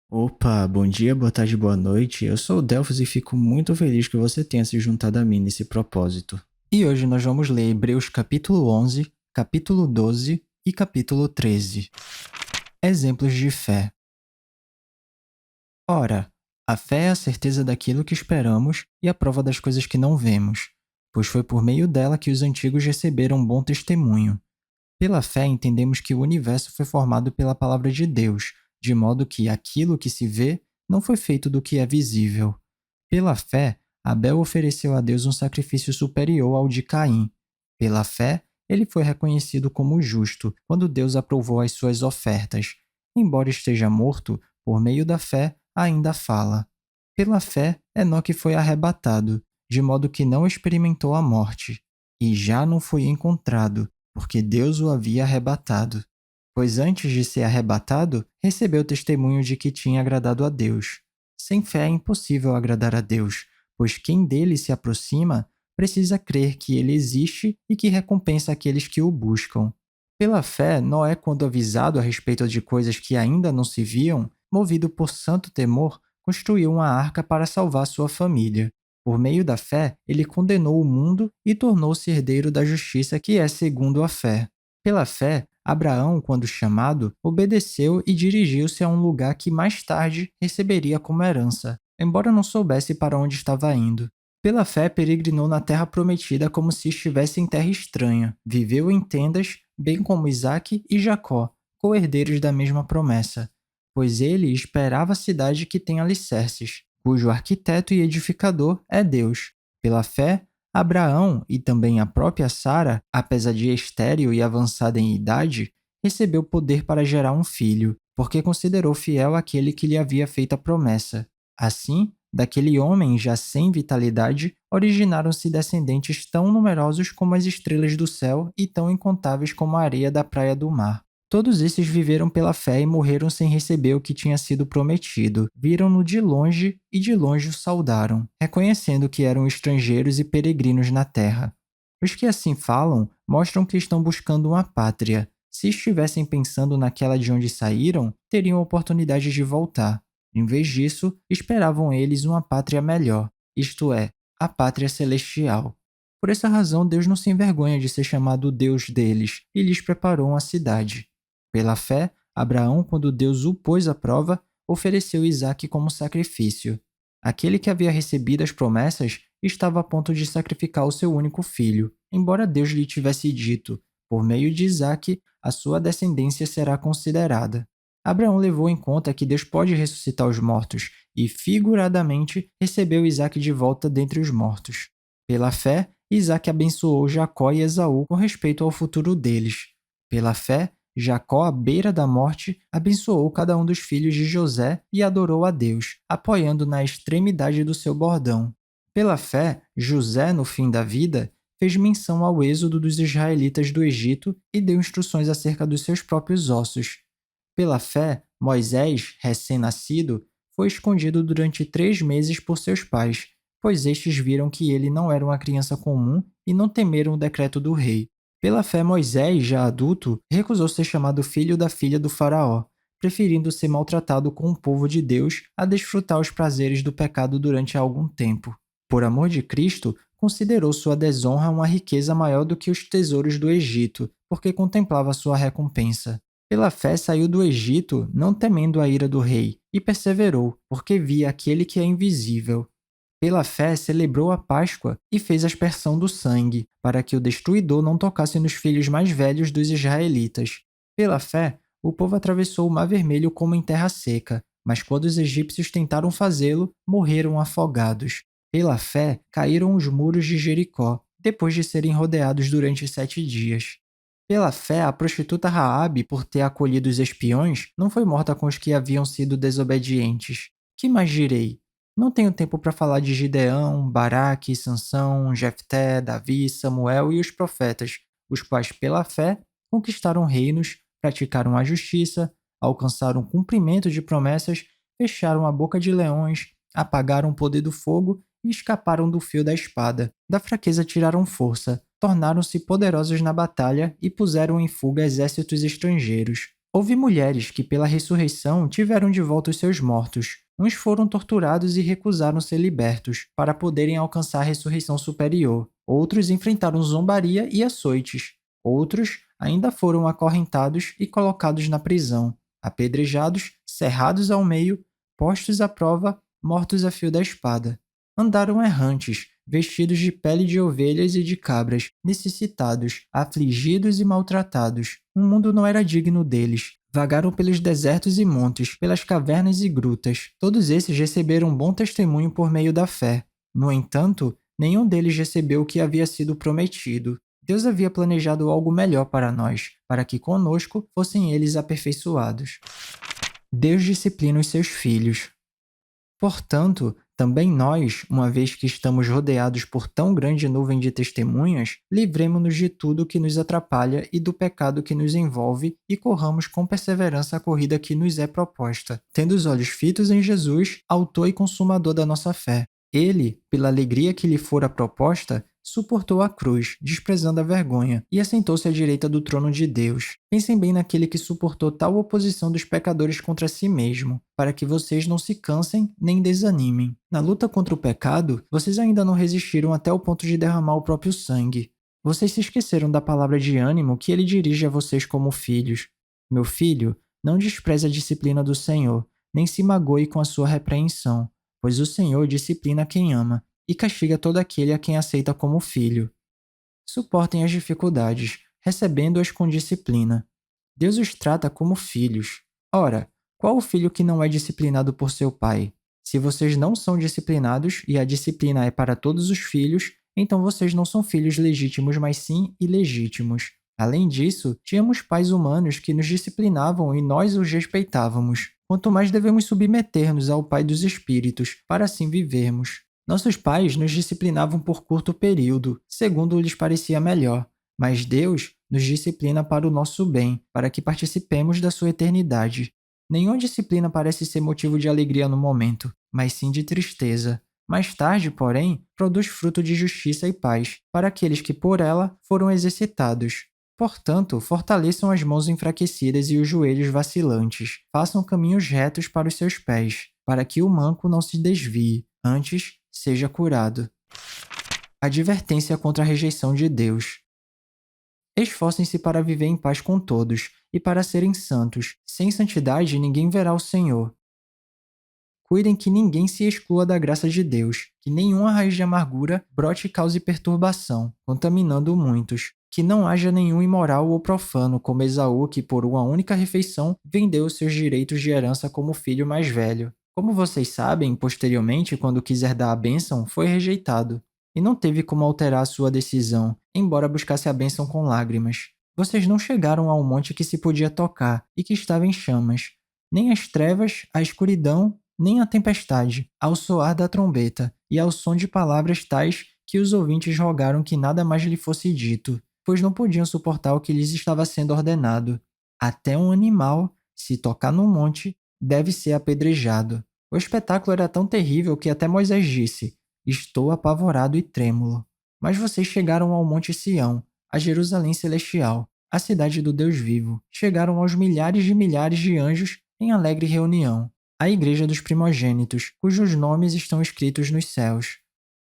Opa, bom dia, boa tarde, boa noite. Eu sou o Delphos e fico muito feliz que você tenha se juntado a mim nesse propósito. E hoje nós vamos ler Hebreus capítulo 11, capítulo 12 e capítulo 13. Exemplos de fé. Ora, a fé é a certeza daquilo que esperamos e a prova das coisas que não vemos, pois foi por meio dela que os antigos receberam bom testemunho. Pela fé entendemos que o universo foi formado pela palavra de Deus, de modo que aquilo que se vê não foi feito do que é visível. Pela fé, Abel ofereceu a Deus um sacrifício superior ao de Caim. Pela fé, ele foi reconhecido como justo quando Deus aprovou as suas ofertas. Embora esteja morto, por meio da fé ainda fala. Pela fé, Enoque foi arrebatado, de modo que não experimentou a morte, e já não foi encontrado, porque Deus o havia arrebatado. Pois antes de ser arrebatado, recebeu testemunho de que tinha agradado a Deus. Sem fé é impossível agradar a Deus, pois quem dele se aproxima precisa crer que ele existe e que recompensa aqueles que o buscam. Pela fé, Noé, quando avisado a respeito de coisas que ainda não se viam, movido por santo temor, construiu uma arca para salvar sua família. Por meio da fé, ele condenou o mundo e tornou-se herdeiro da justiça que é segundo a fé. Pela fé, Abraão, quando chamado, obedeceu e dirigiu-se a um lugar que mais tarde receberia como herança, embora não soubesse para onde estava indo. Pela fé, peregrinou na terra prometida como se estivesse em terra estranha. Viveu em tendas, bem como Isaque e Jacó, co-herdeiros da mesma promessa, pois ele esperava a cidade que tem alicerces, cujo arquiteto e edificador é Deus. Pela fé, Abraão e também a própria Sara, apesar de estéril e avançada em idade, recebeu poder para gerar um filho, porque considerou fiel aquele que lhe havia feito a promessa. Assim, daquele homem já sem vitalidade, originaram-se descendentes tão numerosos como as estrelas do céu e tão incontáveis como a areia da praia do mar. Todos esses viveram pela fé e morreram sem receber o que tinha sido prometido. Viram-no de longe e de longe o saudaram, reconhecendo que eram estrangeiros e peregrinos na terra. Os que assim falam mostram que estão buscando uma pátria. Se estivessem pensando naquela de onde saíram, teriam oportunidade de voltar. Em vez disso, esperavam eles uma pátria melhor, isto é, a pátria celestial. Por essa razão, Deus não se envergonha de ser chamado o Deus deles e lhes preparou uma cidade. Pela fé, Abraão, quando Deus o pôs à prova, ofereceu Isaque como sacrifício. Aquele que havia recebido as promessas estava a ponto de sacrificar o seu único filho, embora Deus lhe tivesse dito: por meio de Isaque, a sua descendência será considerada. Abraão levou em conta que Deus pode ressuscitar os mortos e, figuradamente, recebeu Isaque de volta dentre os mortos. Pela fé, Isaque abençoou Jacó e Esaú com respeito ao futuro deles. Pela fé, Jacó, à beira da morte, abençoou cada um dos filhos de José e adorou a Deus, apoiando na extremidade do seu bordão. Pela fé, José, no fim da vida, fez menção ao êxodo dos israelitas do Egito e deu instruções acerca dos seus próprios ossos. Pela fé, Moisés, recém-nascido, foi escondido durante 3 meses por seus pais, pois estes viram que ele não era uma criança comum e não temeram o decreto do rei. Pela fé, Moisés, já adulto, recusou ser chamado filho da filha do faraó, preferindo ser maltratado com o povo de Deus a desfrutar os prazeres do pecado durante algum tempo. Por amor de Cristo, considerou sua desonra uma riqueza maior do que os tesouros do Egito, porque contemplava sua recompensa. Pela fé saiu do Egito, não temendo a ira do rei, e perseverou, porque via aquele que é invisível. Pela fé celebrou a Páscoa e fez aspersão do sangue, para que o destruidor não tocasse nos filhos mais velhos dos israelitas. Pela fé, o povo atravessou o Mar Vermelho como em terra seca, mas quando os egípcios tentaram fazê-lo, morreram afogados. Pela fé, caíram os muros de Jericó, depois de serem rodeados durante 7 dias. Pela fé, a prostituta Raabe, por ter acolhido os espiões, não foi morta com os que haviam sido desobedientes. Que mais direi? Não tenho tempo para falar de Gideão, Baraque, Sansão, Jefté, Davi, Samuel e os profetas, os quais, pela fé, conquistaram reinos, praticaram a justiça, alcançaram o cumprimento de promessas, fecharam a boca de leões, apagaram o poder do fogo e escaparam do fio da espada. Da fraqueza tiraram força, tornaram-se poderosos na batalha e puseram em fuga exércitos estrangeiros. Houve mulheres que, pela ressurreição, tiveram de volta os seus mortos. Uns foram torturados e recusaram ser libertos, para poderem alcançar a ressurreição superior. Outros enfrentaram zombaria e açoites. Outros ainda foram acorrentados e colocados na prisão, apedrejados, cerrados ao meio, postos à prova, mortos a fio da espada. Andaram errantes, vestidos de pele de ovelhas e de cabras, necessitados, afligidos e maltratados. O mundo não era digno deles. Vagaram pelos desertos e montes, pelas cavernas e grutas. Todos esses receberam bom testemunho por meio da fé. No entanto, nenhum deles recebeu o que havia sido prometido. Deus havia planejado algo melhor para nós, para que conosco fossem eles aperfeiçoados. Deus disciplina os seus filhos. Portanto, também nós, uma vez que estamos rodeados por tão grande nuvem de testemunhas, livremo-nos de tudo que nos atrapalha e do pecado que nos envolve e corramos com perseverança a corrida que nos é proposta, tendo os olhos fitos em Jesus, autor e consumador da nossa fé. Ele, pela alegria que lhe fora proposta, suportou a cruz, desprezando a vergonha, e assentou-se à direita do trono de Deus. Pensem bem naquele que suportou tal oposição dos pecadores contra si mesmo, para que vocês não se cansem nem desanimem. Na luta contra o pecado, vocês ainda não resistiram até o ponto de derramar o próprio sangue. Vocês se esqueceram da palavra de ânimo que ele dirige a vocês como filhos. Meu filho, não despreze a disciplina do Senhor, nem se magoe com a sua repreensão, pois o Senhor disciplina quem ama e castiga todo aquele a quem aceita como filho. Suportem as dificuldades, recebendo-as com disciplina. Deus os trata como filhos. Ora, qual o filho que não é disciplinado por seu pai? Se vocês não são disciplinados e a disciplina é para todos os filhos, então vocês não são filhos legítimos, mas sim ilegítimos. Além disso, tínhamos pais humanos que nos disciplinavam e nós os respeitávamos. Quanto mais devemos submeter-nos ao Pai dos Espíritos, para assim vivermos. Nossos pais nos disciplinavam por curto período, segundo lhes parecia melhor, mas Deus nos disciplina para o nosso bem, para que participemos da sua eternidade. Nenhuma disciplina parece ser motivo de alegria no momento, mas sim de tristeza. Mais tarde, porém, produz fruto de justiça e paz, para aqueles que por ela foram exercitados. Portanto, fortaleçam as mãos enfraquecidas e os joelhos vacilantes. Façam caminhos retos para os seus pés, para que o manco não se desvie. Antes, seja curado. Advertência contra a rejeição de Deus. Esforcem-se para viver em paz com todos e para serem santos. Sem santidade, ninguém verá o Senhor. Cuidem que ninguém se exclua da graça de Deus, que nenhuma raiz de amargura brote e cause perturbação, contaminando muitos. Que não haja nenhum imoral ou profano, como Esaú, que por uma única refeição vendeu os seus direitos de herança como filho mais velho. Como vocês sabem, posteriormente, quando quis herdar a bênção, foi rejeitado, e não teve como alterar a sua decisão, embora buscasse a bênção com lágrimas. Vocês não chegaram ao monte que se podia tocar e que estava em chamas, nem as trevas, a escuridão, nem a tempestade, ao soar da trombeta, e ao som de palavras tais que os ouvintes rogaram que nada mais lhe fosse dito, pois não podiam suportar o que lhes estava sendo ordenado. Até um animal, se tocar no monte, deve ser apedrejado. O espetáculo era tão terrível que até Moisés disse: "Estou apavorado e trêmulo." Mas vocês chegaram ao Monte Sião, a Jerusalém Celestial, a cidade do Deus vivo. Chegaram aos milhares de anjos em alegre reunião, a igreja dos primogênitos, cujos nomes estão escritos nos céus.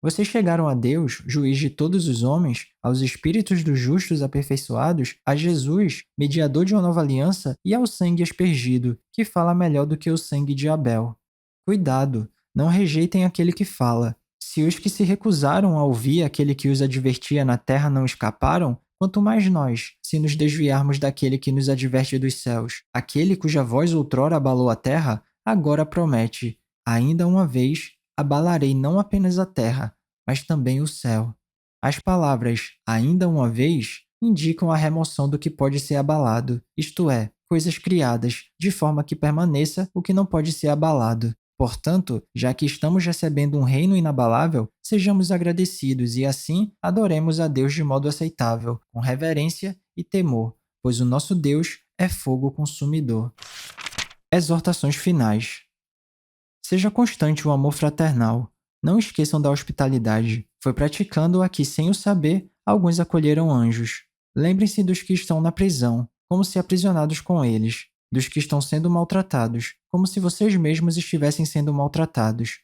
Vocês chegaram a Deus, juiz de todos os homens, aos espíritos dos justos aperfeiçoados, a Jesus, mediador de uma nova aliança, e ao sangue aspergido, que fala melhor do que o sangue de Abel. Cuidado, não rejeitem aquele que fala. Se os que se recusaram a ouvir aquele que os advertia na terra não escaparam, quanto mais nós, se nos desviarmos daquele que nos adverte dos céus. Aquele cuja voz outrora abalou a terra, agora promete: ainda uma vez abalarei não apenas a terra, mas também o céu. As palavras ainda uma vez indicam a remoção do que pode ser abalado, isto é, coisas criadas, de forma que permaneça o que não pode ser abalado. Portanto, já que estamos recebendo um reino inabalável, sejamos agradecidos e assim adoremos a Deus de modo aceitável, com reverência e temor, pois o nosso Deus é fogo consumidor. Exortações finais. Seja constante o amor fraternal. Não esqueçam da hospitalidade. Foi praticando-a que, sem o saber, alguns acolheram anjos. Lembrem-se dos que estão na prisão, como se aprisionados com eles. dos que estão sendo maltratados, como se vocês mesmos estivessem sendo maltratados.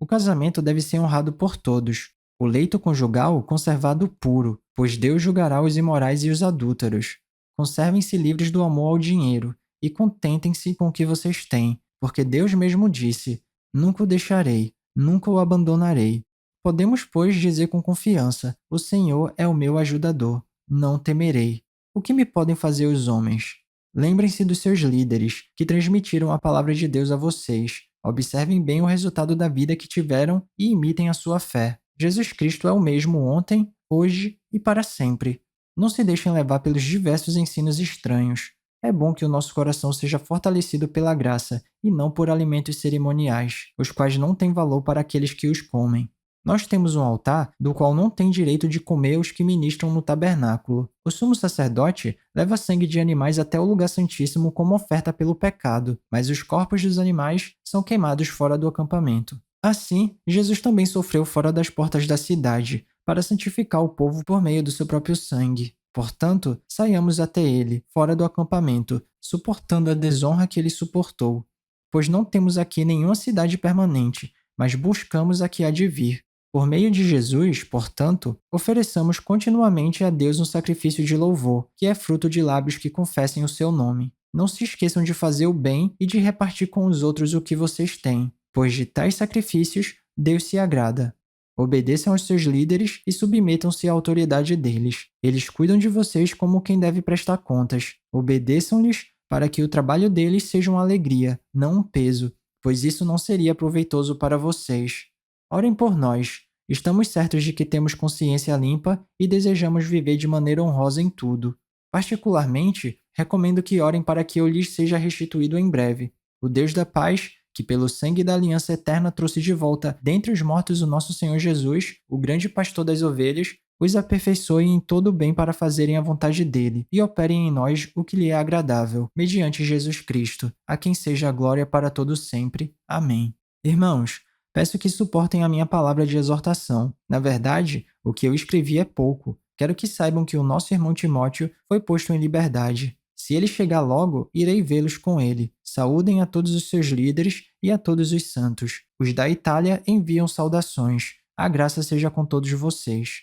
O casamento deve ser honrado por todos, o leito conjugal conservado puro, pois Deus julgará os imorais e os adúlteros. Conservem-se livres do amor ao dinheiro e contentem-se com o que vocês têm, porque Deus mesmo disse: Nunca o deixarei, nunca o abandonarei. Podemos, pois, dizer com confiança: O Senhor é o meu ajudador, não temerei. O que me podem fazer os homens? Lembrem-se dos seus líderes, que transmitiram a palavra de Deus a vocês. Observem bem o resultado da vida que tiveram e imitem a sua fé. Jesus Cristo é o mesmo ontem, hoje e para sempre. Não se deixem levar pelos diversos ensinos estranhos. É bom que o nosso coração seja fortalecido pela graça e não por alimentos cerimoniais, os quais não têm valor para aqueles que os comem. Nós temos um altar do qual não tem direito de comer os que ministram no tabernáculo. O sumo sacerdote leva sangue de animais até o lugar santíssimo como oferta pelo pecado, mas os corpos dos animais são queimados fora do acampamento. Assim, Jesus também sofreu fora das portas da cidade, para santificar o povo por meio do seu próprio sangue. Portanto, saiamos até ele, fora do acampamento, suportando a desonra que ele suportou. Pois não temos aqui nenhuma cidade permanente, mas buscamos a que há de vir. Por meio de Jesus, portanto, ofereçamos continuamente a Deus um sacrifício de louvor, que é fruto de lábios que confessem o seu nome. Não se esqueçam de fazer o bem e de repartir com os outros o que vocês têm, pois de tais sacrifícios Deus se agrada. Obedeçam aos seus líderes e submetam-se à autoridade deles. Eles cuidam de vocês como quem deve prestar contas. Obedeçam-lhes para que o trabalho deles seja uma alegria, não um peso, pois isso não seria proveitoso para vocês. Orem por nós. Estamos certos de que temos consciência limpa e desejamos viver de maneira honrosa em tudo. Particularmente, recomendo que orem para que eu lhes seja restituído em breve. O Deus da paz, que pelo sangue da aliança eterna trouxe de volta dentre os mortos o nosso Senhor Jesus, o grande pastor das ovelhas, os aperfeiçoe em todo o bem para fazerem a vontade dele e operem em nós o que lhe é agradável, mediante Jesus Cristo, a quem seja a glória para todos sempre. Amém. Irmãos, peço que suportem a minha palavra de exortação. Na verdade, o que eu escrevi é pouco. Quero que saibam que o nosso irmão Timóteo foi posto em liberdade. Se ele chegar logo, irei vê-los com ele. Saúdem a todos os seus líderes e a todos os santos. Os da Itália enviam saudações. A graça seja com todos vocês.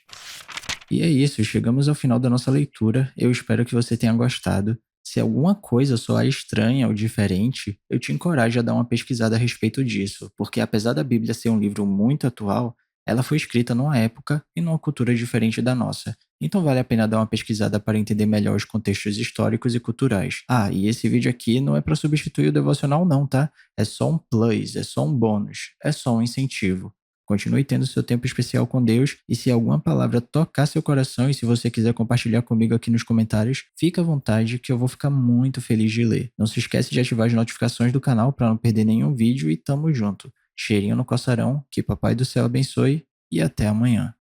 E é isso, chegamos ao final da nossa leitura. Eu espero que você tenha gostado. Se alguma coisa soar estranha ou diferente, eu te encorajo a dar uma pesquisada a respeito disso, porque apesar da Bíblia ser um livro muito atual, ela foi escrita numa época e numa cultura diferente da nossa. Então vale a pena dar uma pesquisada para entender melhor os contextos históricos e culturais. Ah, e esse vídeo aqui não é para substituir o devocional não, tá? É só um plus, é só um bônus, é só um incentivo. Continue tendo seu tempo especial com Deus e se alguma palavra tocar seu coração e se você quiser compartilhar comigo aqui nos comentários, fica à vontade que eu vou ficar muito feliz de ler. Não se esquece de ativar as notificações do canal para não perder nenhum vídeo e tamo junto. Cheirinho no coçarão, que Papai do Céu abençoe e até amanhã.